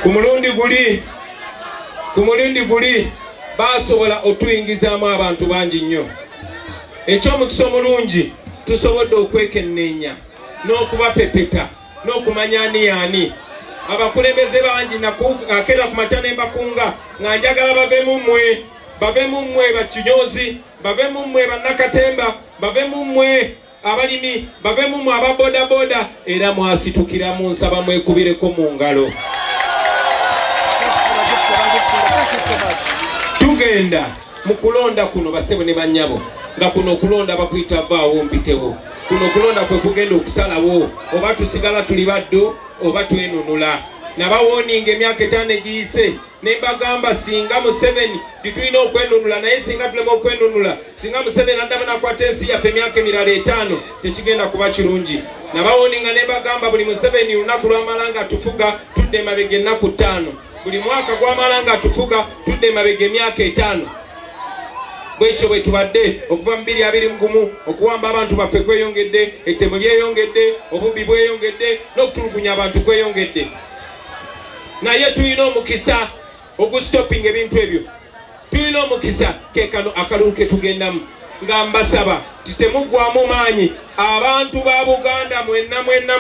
ku mulundi guli basobola otuyingizaamu abantu bangi nnyo. Eky'omukisa omulungi tusobodde okwekenneenya n'okubapepeta n'okumanya ani yaani. Abakulembeze bangi nakeera ku makya ne mbakunga nga njagala bave mu mmwe bakinyozi, bave mu mmwe bannakatemba, bave mu mmwe abalimi, bave mu mmwe ababodaboda, era mwasitukira mu nsaba mwekubireko mu ngalo. Tugenda mu kulonda kuno basebo ne bannyabo, nga kuno okulonda bakuyita vaawo mpitewo. Kuno okulonda kwe kugenda okusalawo oba tusigala tuli baddo oba twenunula. Nabawoninga emyaka 5 egiyise ne mbagamba singa Museveni titulina okwenunula, naye singa tulema okwenunula, singa Museveni addaba nakwata ensi yaffe emyaka emirala 5 tekigenda kuba kirungi. Nabawoninga ne mbagamba buli Museveni lunaku lw'amala nga tufuga tudde emabega ennaku 5, buli mwaka gw'amala nga tufuga tudde emabega emyaka 5. Bwekyo bwe tubadde okuva mu 2021 okuwamba abantu baffe kweyongedde, ettemu lyeyongedde, obubbi bweyongedde, n'okutulugunya abantu kweyongedde. Naye tulina omukisa ogustopinga ebintu ebyo. Tulina omukisa kekano akalulu ke tugendamu nga mbasaba titemugwamu maanyi abantu ba Buganda mwenna